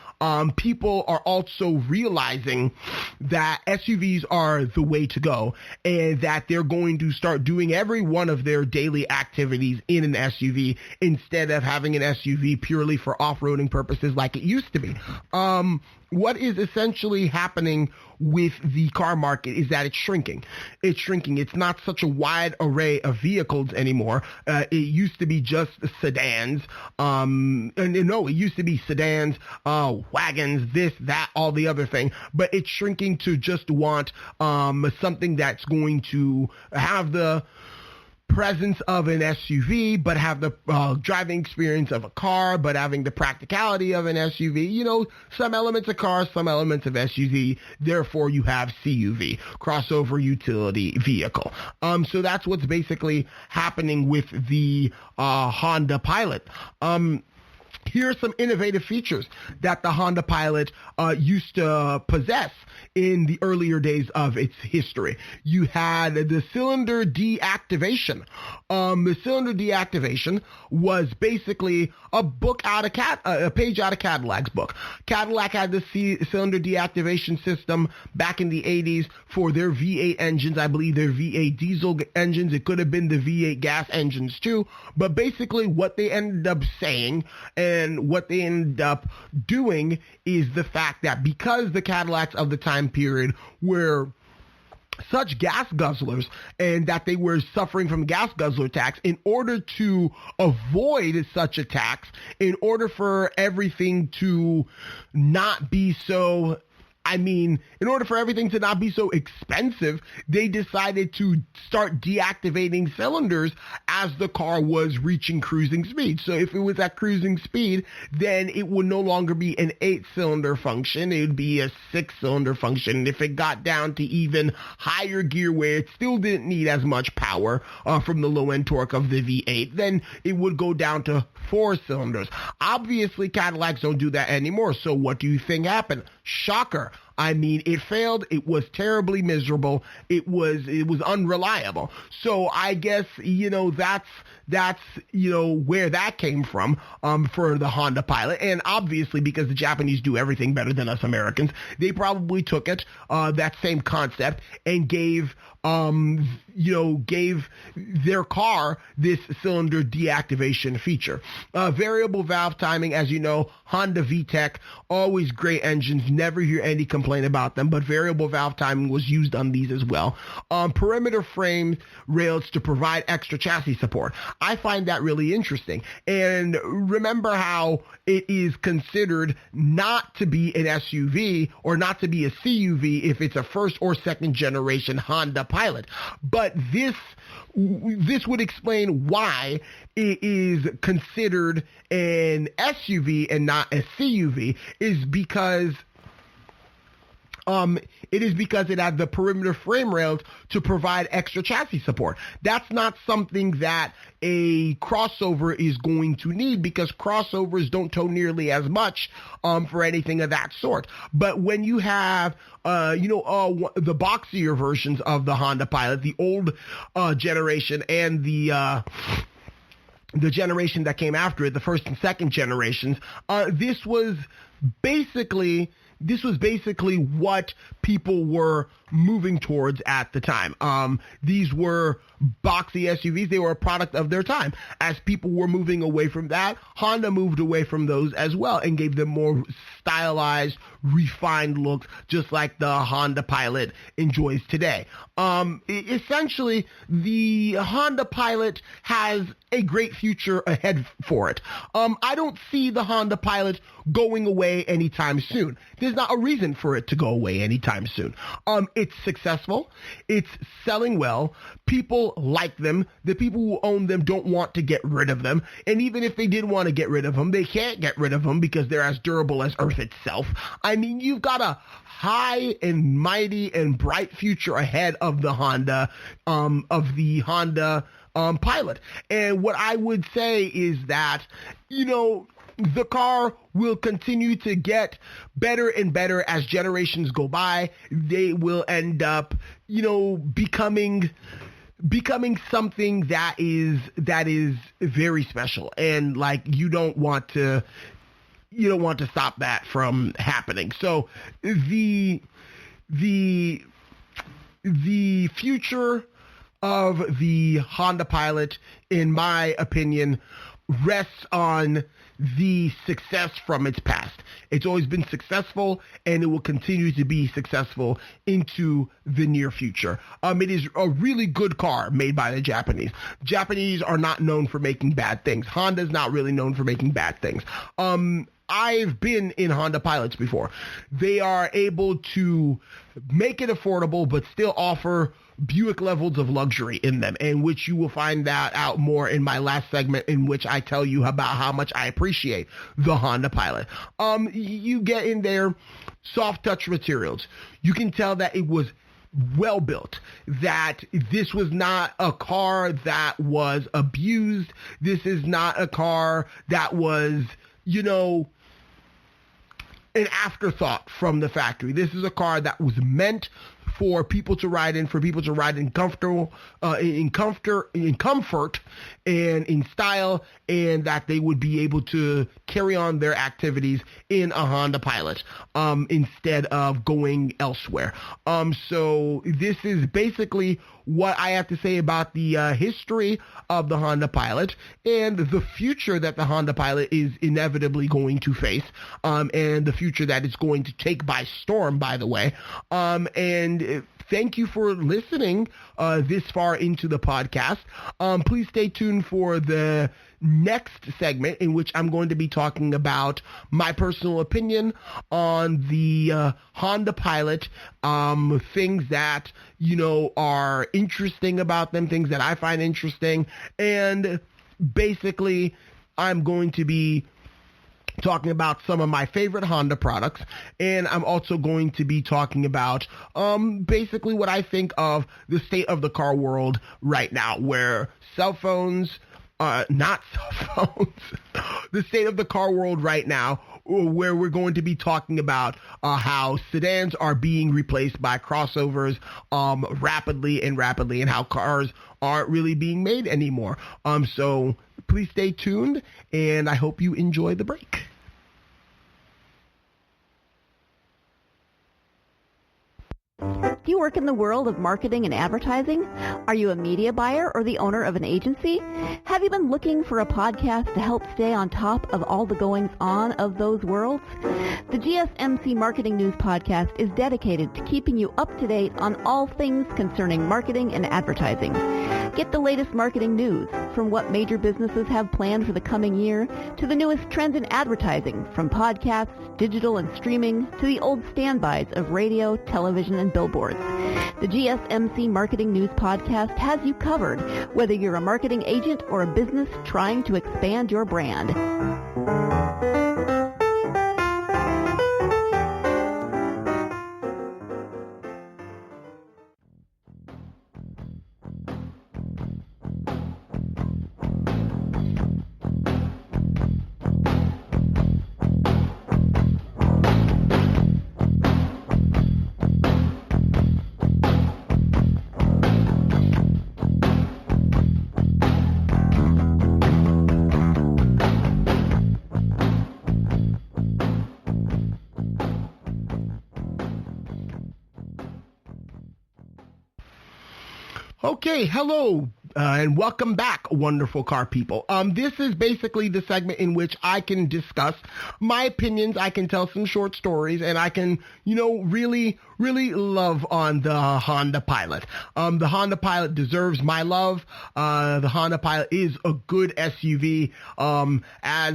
people are also realizing that SUVs are the way to go, and that they're going to start doing every one of their daily activities in an SUV instead of having an SUV purely for off-roading purposes like it used to be. what is essentially happening with the car market is that it's shrinking. It's shrinking. It's not such a wide array of vehicles anymore. It used to be just sedans. It used to be sedans, wagons, this, that, all the other thing. But it's shrinking to just want something that's going to have the presence of an SUV, but have the driving experience of a car, but having the practicality of an SUV. Some elements of cars, some elements of SUV. Therefore, you have CUV, crossover utility vehicle. So that's what's basically happening with the Honda Pilot. Here are some innovative features that the Honda Pilot used to possess in the earlier days of its history. You had the cylinder deactivation. The cylinder deactivation was basically a page out of Cadillac's book. Cadillac had the cylinder deactivation system back in the 80s for their V8 engines. I believe their V8 diesel engines. It could have been the V8 gas engines too. But basically what they ended up saying and what they ended up doing is the fact that because the Cadillacs of the time period were such gas guzzlers and that they were suffering from gas guzzler attacks, in order to avoid such attacks, in order for everything to not be so in order for everything to not be so expensive, they decided to start deactivating cylinders as the car was reaching cruising speed. So if it was at cruising speed, then it would no longer be an 8-cylinder function. It would be a 6-cylinder function. And if it got down to even higher gear where it still didn't need as much power from the low-end torque of the V8, then it would go down to 4 cylinders. Obviously, Cadillacs don't do that anymore. So what do you think happened? Shocker. It failed. It was terribly miserable. It was unreliable. So I guess, that's where that came from, for the Honda Pilot. And obviously, because the Japanese do everything better than us Americans, they probably took it, that same concept, and gave their car this cylinder deactivation feature. Variable valve timing, as you know, Honda VTEC, always great engines, never hear any complaint about them, but variable valve timing was used on these as well. Perimeter frame rails to provide extra chassis support. I find that really interesting. And remember how it is considered not to be an SUV or not to be a CUV if it's a first or second generation Honda Pilot. But this would explain why it is considered an SUV and not a CUV, is because it has the perimeter frame rails to provide extra chassis support. That's not something that a crossover is going to need, because crossovers don't tow nearly as much for anything of that sort. But when you have the boxier versions of the Honda Pilot, the old generation and the generation that came after it, the first and second generations, this was basically what people were moving towards at the time. These were boxy SUVs. They were a product of their time. As people were moving away from that, Honda moved away from those as well and gave them more stylized, refined looks, just like the Honda Pilot enjoys today. Essentially, the Honda Pilot has a great future ahead for it. I don't see the Honda Pilot going away anytime soon. There's not a reason for it to go away anytime soon. It's successful. It's selling well. People like them. The people who own them don't want to get rid of them. And even if they did want to get rid of them, they can't get rid of them because they're as durable as Earth itself. You've got a high and mighty and bright future ahead of the Honda, Pilot. And what I would say is that, the car will continue to get better and better as generations go by. They will end up, becoming something that is very special. And you don't want to stop that from happening. So the future of the Honda Pilot, in my opinion, rests on the success from its past. It's always been successful, and it will continue to be successful into the near future. It is a really good car made by the Japanese. Japanese are not known for making bad things. Honda's not really known for making bad things. I've been in Honda Pilots before. They are able to make it affordable, but still offer Buick levels of luxury in them, in which you will find that out more in my last segment, in which I tell you about how much I appreciate the Honda Pilot. You get in there soft touch materials. You can tell that it was well built, that this was not a car that was abused. This is not a car that was, an afterthought from the factory. This is a car that was meant for people to ride in, comfortable, in comfort and in style, and that they would be able to carry on their activities in a Honda Pilot instead of going elsewhere. So this is basically what I have to say about the history of the Honda Pilot and the future that the Honda Pilot is inevitably going to face, and the future that it's going to take by storm, by the way. And thank you for listening this far into the podcast. Please stay tuned for the next segment, in which I'm going to be talking about my personal opinion on the Honda Pilot, things that, are interesting about them, things that I find interesting, and basically I'm going to be talking about some of my favorite Honda products, and I'm also going to be talking about basically what I think of the state of the car world right now, where cell phones, not cell phones, the state of the car world right now, where we're going to be talking about how sedans are being replaced by crossovers rapidly, and how cars aren't really being made anymore. So please stay tuned, and I hope you enjoy the break. Do you work in the world of marketing and advertising? Are you a media buyer or the owner of an agency? Have you been looking for a podcast to help stay on top of all the goings-on of those worlds? The GSMC Marketing News Podcast is dedicated to keeping you up to date on all things concerning marketing and advertising. Get the latest marketing news, from what major businesses have planned for the coming year to the newest trends in advertising, from podcasts, digital and streaming, to the old standbys of radio, television, and billboards. The GSMC Marketing News Podcast has you covered, whether you're a marketing agent or a business trying to expand your brand. Okay, hello, and welcome back, wonderful car people. This is basically the segment in which I can discuss my opinions, I can tell some short stories, and I can, really love on the Honda Pilot. The Honda Pilot deserves my love. The Honda Pilot is a good SUV. As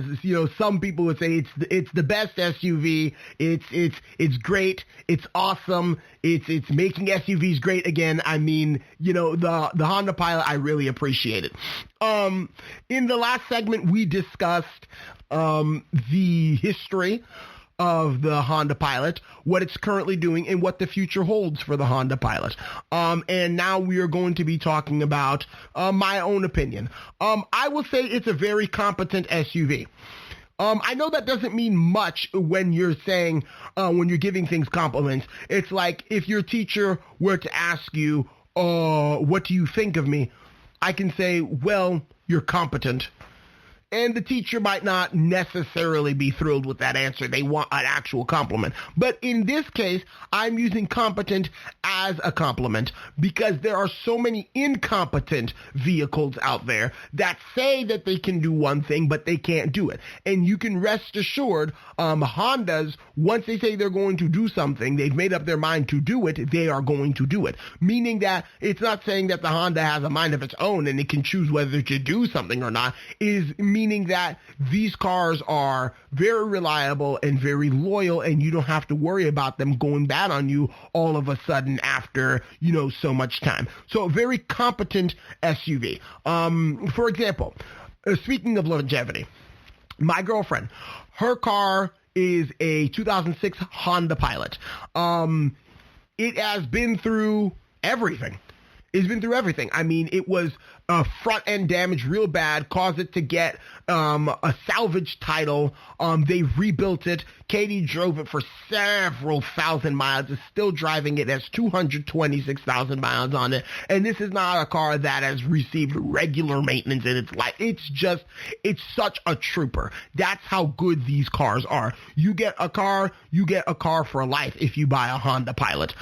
some people would say, it's the best SUV. It's great. It's awesome. It's making SUVs great again. I mean, the Honda Pilot, I really appreciate it. In the last segment, we discussed the history of the Honda Pilot, what it's currently doing, and what the future holds for the Honda Pilot. And now we are going to be talking about my own opinion. I will say it's a very competent SUV. I know that doesn't mean much when you're saying, when you're giving things compliments. It's like if your teacher were to ask you, what do you think of me? I can say, well, you're competent. And the teacher might not necessarily be thrilled with that answer. They want an actual compliment. But in this case, I'm using competent as a compliment because there are so many incompetent vehicles out there that say that they can do one thing, but they can't do it. And you can rest assured, Hondas, once they say they're going to do something, they've made up their mind to do it, they are going to do it. Meaning that it's not saying that the Honda has a mind of its own and it can choose whether to do something or not, meaning that these cars are very reliable and very loyal, and you don't have to worry about them going bad on you all of a sudden after, so much time. So a very competent SUV. For example, speaking of longevity, my girlfriend, her car is a 2006 Honda Pilot. It has been through everything. It's been through everything. I mean, it was front end damage real bad, caused it to get a salvage title. They rebuilt it. Katie drove it for several thousand miles, is still driving it, has 226,000 miles on it. And this is not a car that has received regular maintenance in its life. It's such a trooper. That's how good these cars are. You get a car for life if you buy a Honda Pilot.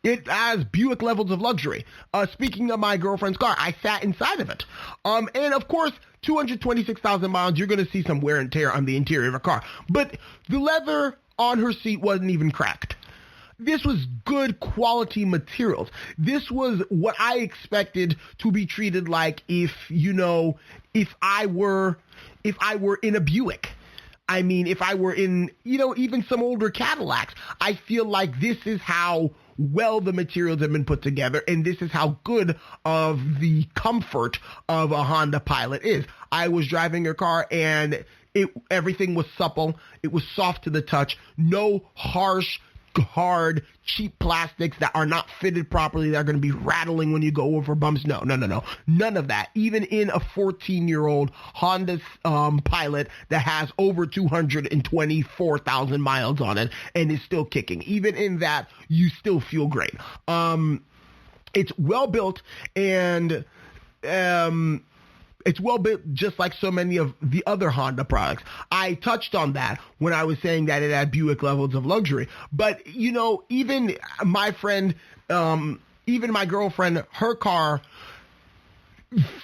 It has Buick levels of luxury. Speaking of my girlfriend's car, I sat inside of it. And of course, 226,000 miles, you're going to see some wear and tear on the interior of a car. But the leather on her seat wasn't even cracked. This was good quality materials. This was what I expected to be treated like if I were in a Buick. I mean, if I were in, even some older Cadillacs. I feel like this is how well the materials have been put together, and this is how good of the comfort of a Honda Pilot is. I was driving your car, and everything was supple. It was soft to the touch. No harsh, hard, cheap plastics that are not fitted properly, that are going to be rattling when you go over bumps. No. None of that. Even in a 14-year-old Honda Pilot that has over 224,000 miles on it and is still kicking. Even in that, you still feel great. It's well built, and it's well built just like so many of the other Honda products. I touched on that when I was saying that it had Buick levels of luxury. But, even my friend, even my girlfriend, her car,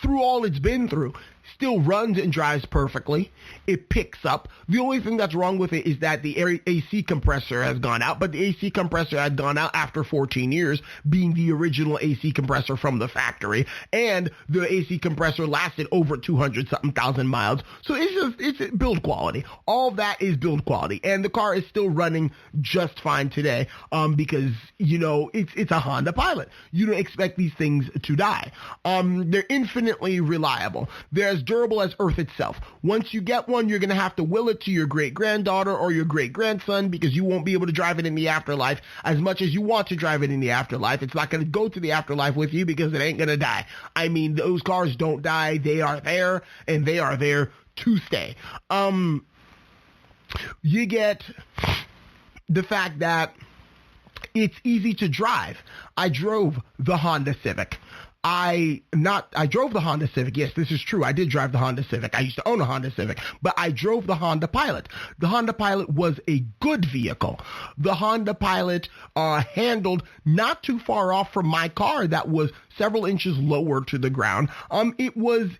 through all it's been through, still runs and drives perfectly. It picks up. The only thing that's wrong with it is that the AC compressor has gone out, but the AC compressor had gone out after 14 years, being the original AC compressor from the factory, and the AC compressor lasted over 200-something thousand miles. So it's build quality. All of that is build quality, and the car is still running just fine today, because, it's a Honda Pilot. You don't expect these things to die. They're infinitely reliable. They're as durable as Earth itself. Once you get one, you're going to have to will it to your great-granddaughter or your great-grandson, because you won't be able to drive it in the afterlife as much as you want to drive it in the afterlife. It's not going to go to the afterlife with you because it ain't going to die. I mean, those cars don't die. They are there, and they are there to stay. You get the fact that it's easy to drive. I drove the Honda Civic. I drove the Honda Civic. Yes, this is true. I did drive the Honda Civic. I used to own a Honda Civic, but I drove the Honda Pilot. The Honda Pilot was a good vehicle. The Honda Pilot handled not too far off from my car that was several inches lower to the ground. It was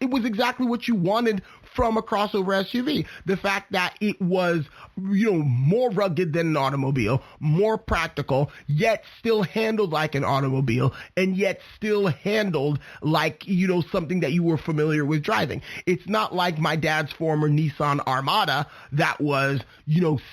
exactly what you wanted from a crossover SUV. The fact that it was, more rugged than an automobile, more practical, yet still handled like an automobile, and yet still handled like, something that you were familiar with driving. It's not like my dad's former Nissan Armada that was,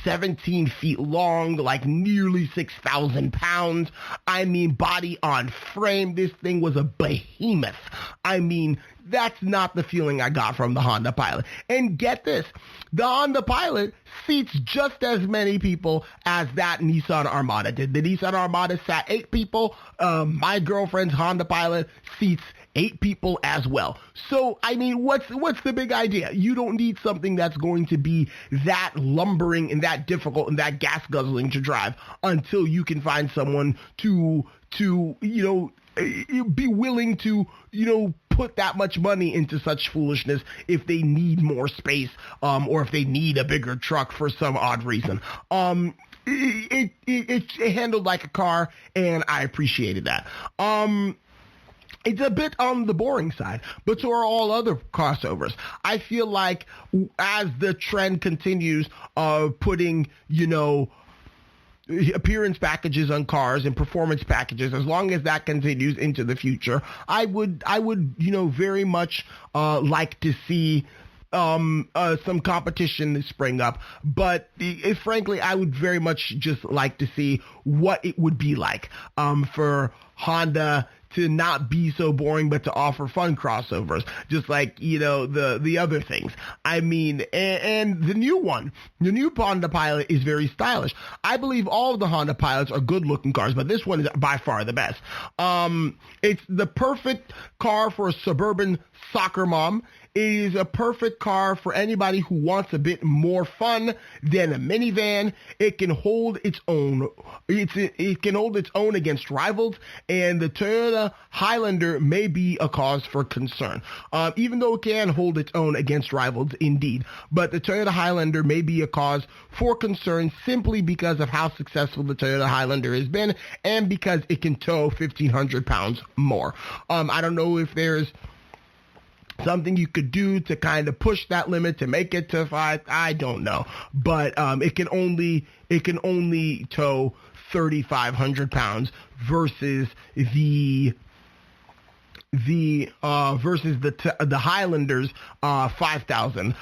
17 feet long, like nearly 6,000 pounds. I mean, body on frame. This thing was a behemoth. I mean, that's not the feeling I got from the Honda Pilot. And get this, the Honda Pilot seats just as many people as that Nissan Armada did. The Nissan Armada sat 8 people. My girlfriend's Honda Pilot seats 8 people as well. So, I mean, what's the big idea? You don't need something that's going to be that lumbering and that difficult and that gas guzzling to drive until you can find someone to be willing to, put that much money into such foolishness if they need more space, or if they need a bigger truck for some odd reason. It's handled like a car, and I appreciated that. It's a bit on the boring side, but so are all other crossovers. I feel like as the trend continues of putting, appearance packages on cars and performance packages, as long as that continues into the future, I would very much like to see some competition spring up, but frankly, I would very much just like to see what it would be like for Honda to not be so boring, but to offer fun crossovers, just like, the other things. I mean, and the new Honda Pilot is very stylish. I believe all of the Honda Pilots are good looking cars, but this one is by far the best. It's the perfect car for a suburban soccer mom. It is a perfect car for anybody who wants a bit more fun than a minivan. It can hold its own. It can hold its own against rivals, and the Toyota Highlander may be a cause for concern. Even though it can hold its own against rivals, indeed, but the Toyota Highlander may be a cause for concern simply because of how successful the Toyota Highlander has been, and because it can tow 1,500 pounds more. I don't know if there's something you could do to kind of push that limit to make it to 5. I don't know, but it can only tow 3,500 pounds versus the Highlander's 5,000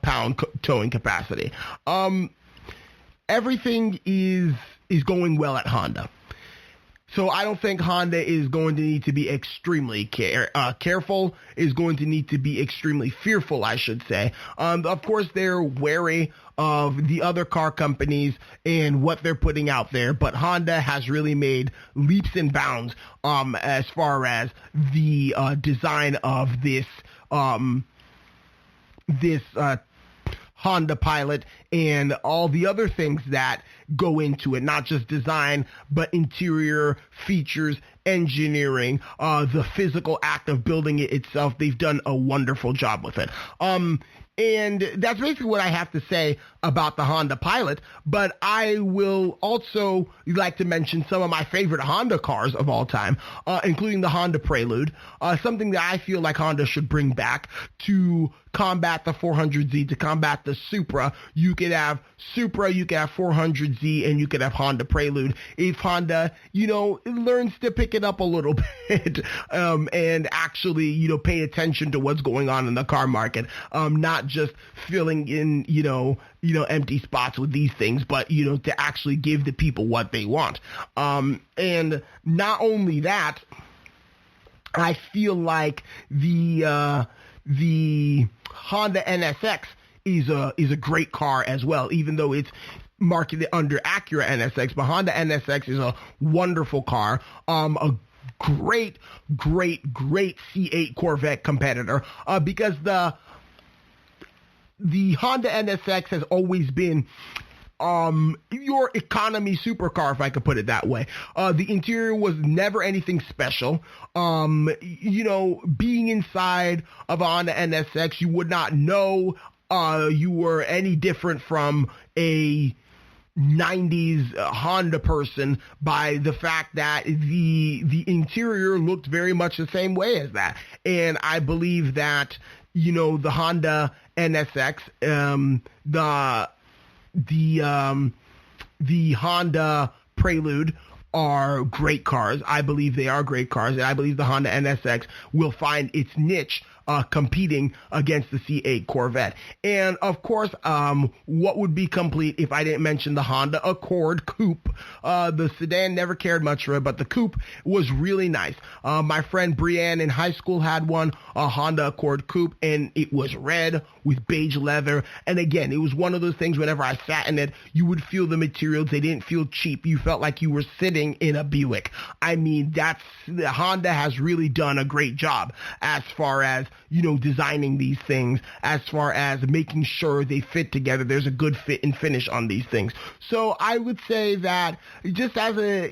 pound towing capacity. Everything is going well at Honda. So I don't think Honda is going to need to be extremely careful, is going to need to be extremely fearful, I should say. Of course, they're wary of the other car companies and what they're putting out there, but Honda has really made leaps and bounds as far as the design of this Honda Pilot and all the other things that go into it, not just design, but interior features, engineering, the physical act of building it itself. They've done a wonderful job with it. And that's basically what I have to say about the Honda Pilot, but I will also like to mention some of my favorite Honda cars of all time, including the Honda Prelude, something that I feel like Honda should bring back to combat the 400Z, to combat the Supra. You could have Supra, you could have 400Z, and you could have Honda Prelude. If Honda, learns to pick it up a little bit, and actually, pay attention to what's going on in the car market, not just filling in, empty spots with these things, but, to actually give the people what they want. And not only that, I feel like the Honda NSX is a great car as well, even though it's marketed under Acura NSX, but Honda NSX is a wonderful car, a great C8 Corvette competitor, because the Honda NSX has always been your economy supercar, if I could put it that way. The interior was never anything special. Being inside of a Honda NSX, you would not know you were any different from a 90s Honda person by the fact that the interior looked very much the same way as that. And I believe that, the Honda NSX, the Honda Prelude are great cars. I believe they are great cars, and I believe the Honda NSX will find its niche competing against the C8 Corvette. And of course, what would be complete if I didn't mention the Honda Accord Coupe? The sedan, never cared much for it, but the Coupe was really nice. My friend Brienne in high school had one, a Honda Accord Coupe, and it was red with beige leather. And again, it was one of those things, whenever I sat in it, you would feel the materials. They didn't feel cheap. You felt like you were sitting in a Buick. I mean, Honda has really done a great job as far as, designing these things, as far as making sure they fit together. There's a good fit and finish on these things. So I would say that just as a,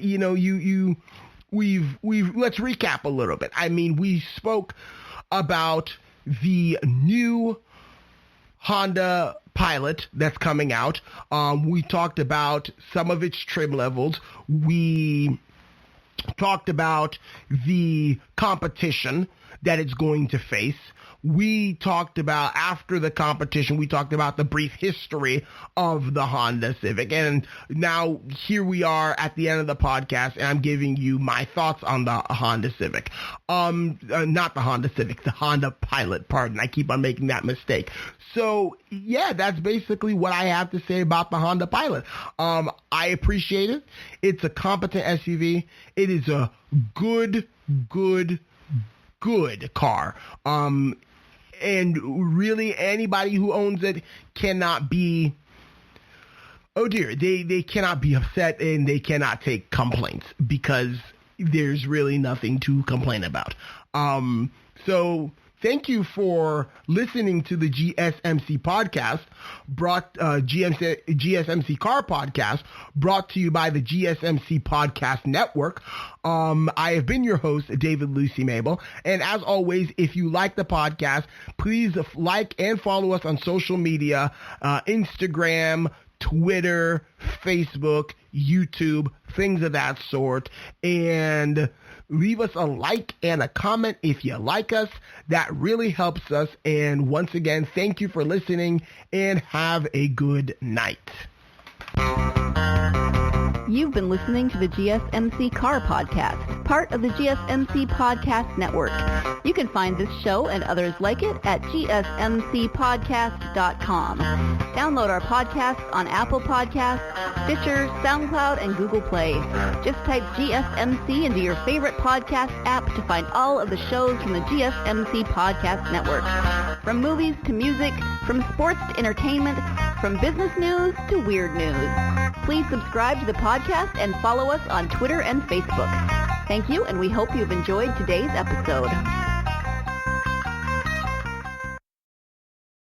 let's recap a little bit. I mean, we spoke about the new Honda Pilot that's coming out. We talked about some of its trim levels. We talked about the competition that it's going to face. We talked about, after the competition, we talked about the brief history of the Honda Civic. And now here we are at the end of the podcast, and I'm giving you my thoughts on the Honda Civic. Not the Honda Civic, the Honda Pilot, pardon. I keep on making that mistake. So, yeah, that's basically what I have to say about the Honda Pilot. I appreciate it. It's a competent SUV. It is a good car. And really anybody who owns it cannot be, they cannot be upset, and they cannot take complaints, because there's really nothing to complain about. So thank you for listening to the GSMC podcast, GSMC Car Podcast, brought to you by the GSMC Podcast Network. I have been your host, David Lucy Mabel, and as always, if you like the podcast, please like and follow us on social media, Instagram, Twitter, Facebook, YouTube, things of that sort, and leave us a like and a comment if you like us. That really helps us. And once again, thank you for listening, and have a good night. You've been listening to the GSMC Car Podcast, part of the GSMC Podcast Network. You can find this show and others like it at gsmcpodcast.com. Download our podcasts on Apple Podcasts, Stitcher, SoundCloud, and Google Play. Just type GSMC into your favorite podcast app to find all of the shows from the GSMC Podcast Network. From movies to music, from sports to entertainment, from business news to weird news. Please subscribe to the podcast and follow us on Twitter and Facebook. Thank you, and we hope you've enjoyed today's episode.